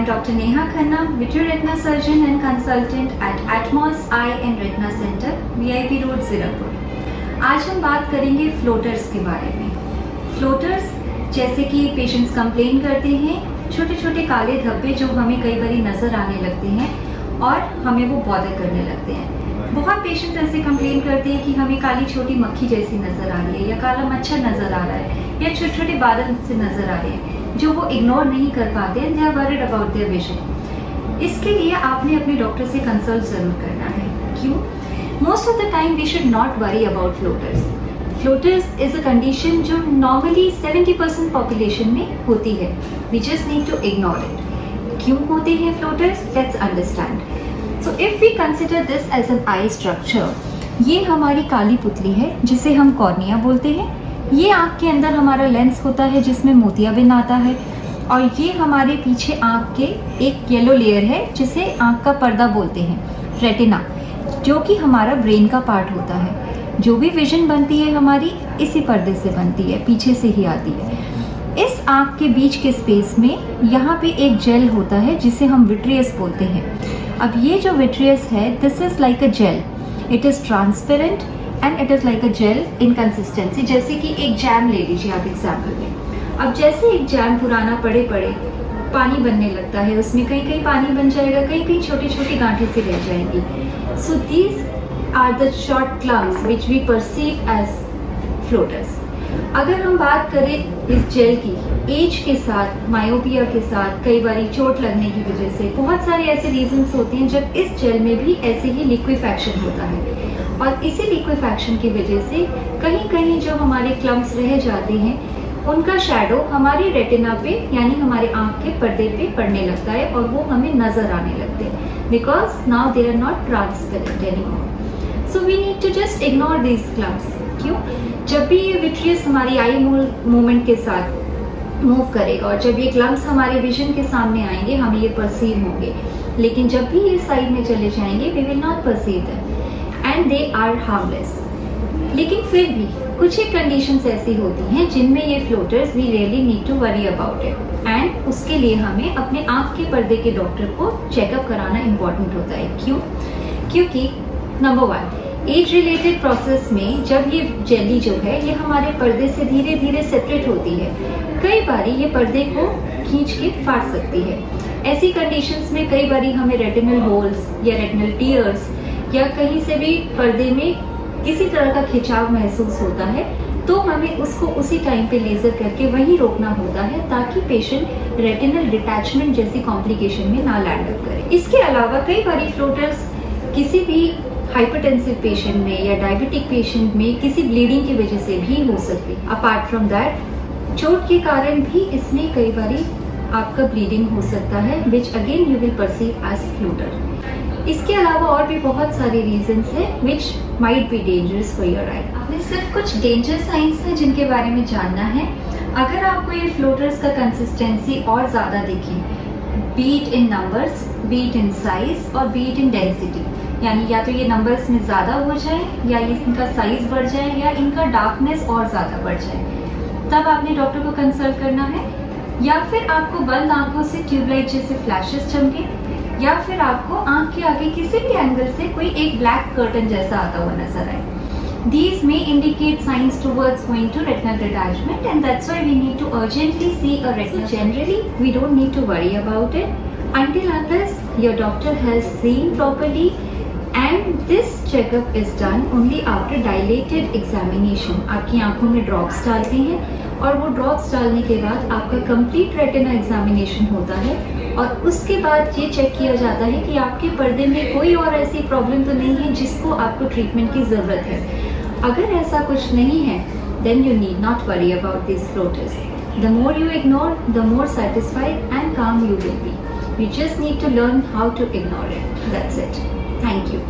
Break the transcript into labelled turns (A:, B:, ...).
A: Dr. Neha Khanna, vitreoretina surgeon and consultant at Atmos Eye and Retina Center, VIP Road, Zirakpur. आज हम बात करेंगे floaters के बारे में। फ्लोटर्स जैसे कि पेशेंट्स कंप्लेन करते हैं, छोटे छोटे काले धब्बे जो हमें कई बार नज़र आने लगते हैं और हमें वो बॉदर करने लगते हैं। बहुत पेशेंट्स ऐसे कंप्लेन करते हैं कि हमें काली छोटी मक्खी जैसी नज़र आ रही है, या काला मच्छर नज़र आ रहा है, या छोटे छोटे बादल से नज़र आ रहे हैं जो वो इग्नोर नहीं कर पाते हैं। They are worried about their vision. इसके लिए आपने अपने डॉक्टर से कंसल्ट ज़रूर करना है। क्यों? Most of the time we should not worry about floaters. Floaters is a condition जो नॉर्मली 70% पॉपुलेशन में होती है। We just need to ignore it. क्यों होते हैं floaters? Let's understand. So if we consider this as an eye structure, ये हमारी काली पुतली है जिसे हम कॉर्निया बोलते हैं। ये आँख के अंदर हमारा लेंस होता है जिसमें मोतियाबिंद आता है, और ये हमारे पीछे आँख के एक येलो लेयर है जिसे आँख का पर्दा बोलते हैं, रेटिना, जो कि हमारा ब्रेन का पार्ट होता है। जो भी विजन बनती है हमारी इसी पर्दे से बनती है, पीछे से ही आती है। इस आँख के बीच के स्पेस में यहाँ पे एक जेल होता है जिसे हम विट्रियस बोलते हैं। अब ये जो विट्रियस है, this is like a gel. It is transparent and it is like a gel in consistency. जैसे कि एक जैम ले लीजिए आप एग्जाम्पल में। अब जैसे एक जैम पुराना पड़े पड़े पानी बनने लगता है, उसमें कहीं कहीं पानी बन जाएगा, कहीं कहीं छोटी छोटी गांठें सी रह जाएंगी। So these are the short clumps which we perceive as floaters. अगर हम बात करें इस जेल की, एज के साथ, मायोपिया के साथ, कई बार चोट लगने की वजह से, बहुत सारे ऐसे रीजंस होते हैं जब इस जेल में भी ऐसे ही लिक्विफैक्शन होता है, और इसी लिक्विफैक्शन की वजह से कहीं कहीं जो हमारे क्लम्स रह जाते हैं उनका शैडो हमारे रेटिना पे यानी हमारे आँख के पर्दे पे पड़ने लगता है और वो हमें नजर आने लगते हैं, because now they are not transparent anymore. So we need to just ignore these clumps. क्यों? जब भी ये विट्रियस हमारी आई मूवमेंट के साथ मूव करेगा और जब ये क्लम्स हमारे विजन के सामने आएंगे, हमें ये परसीव होंगे, लेकिन जब भी ये साइड में चले जाएंगे we will not perceive them and they are harmless. लेकिन फिर भी कुछ एक कंडीशंस ऐसी होती हैं जिनमें ये floaters we really need to worry about it, and उसके लिए हमें अपने आँख के पर्दे के डॉक्टर को चेकअप कराना इम्पोर्टेंट होता है। क्यों? क्योंकि नंबर 1, एज रिलेटेड प्रोसेस में जब ये जेली जो है ये हमारे पर्दे से धीरे धीरे सेपरेट होती है, कई बारी ये पर्दे को खींच के फाड़ सकती है। ऐसी कंडीशंस में कई बारी हमें रेटिनल होल्स या रेटिनल टीयर्स या कहीं से भी पर्दे में किसी तरह का खिंचाव महसूस होता है, तो हमें उसको उसी टाइम पे लेजर करके वहीं रोकना होता है ताकि पेशेंट रेटिनल डिटैचमेंट जैसी कॉम्प्लिकेशन में ना लैंड अप करे। इसके अलावा कई बारी फ्लोटर्स किसी भी हाइपरटेंसिव पेशेंट में या डायबिटिक पेशेंट में किसी ब्लीडिंग की वजह से भी हो सकती है। अपार्ट फ्रॉम दैट, चोट के कारण भी इसमें कई बारी आपका ब्लीडिंग हो सकता है, which again you will perceive as floater. इसके अलावा और भी बहुत सारे रीजंस हैं which might be dangerous for your eye. आपने सिर्फ कुछ डेंजर साइंस हैं जिनके बारे में जानना है। अगर आपको ये फ्लोटर्स का कंसिस्टेंसी और ज़्यादा दिखे, be it in numbers, be it in size और बीट इन डेंसिटी, यानी या तो ये नंबर्स में ज़्यादा हो जाए या इनका साइज बढ़ जाए या इनका डार्कनेस और ज़्यादा बढ़ जाए, तब आपने डॉक्टर को कंसल्ट करना है। या फिर आपको बंद आंखों से ट्यूबलाइट जैसे फ्लैशेस चमके, या फिर आपको आंख के आगे किसी भी एंगल से कोई एक ब्लैक कर्टन जैसा आता हुआ नजर आए। These may indicate signs towards going to retinal detachment, and that's why we need to urgently see a retinal. Generally, we don't need to worry about it until unless your doctor has seen properly, and this checkup is done only after dilated examination. आपकी आंखों में drops डालते हैं और वो drops डालने के बाद आपका कंप्लीट रेटिना एग्जामिनेशन होता है, और उसके बाद ये चेक किया जाता है कि आपके पर्दे में कोई और ऐसी प्रॉब्लम तो नहीं है जिसको आपको ट्रीटमेंट की ज़रूरत है। अगर ऐसा कुछ नहीं है, then you need not worry about these floaters. The more you ignore, the more satisfied and calm you will be. We just need to learn how to ignore it. That's it. Thank you.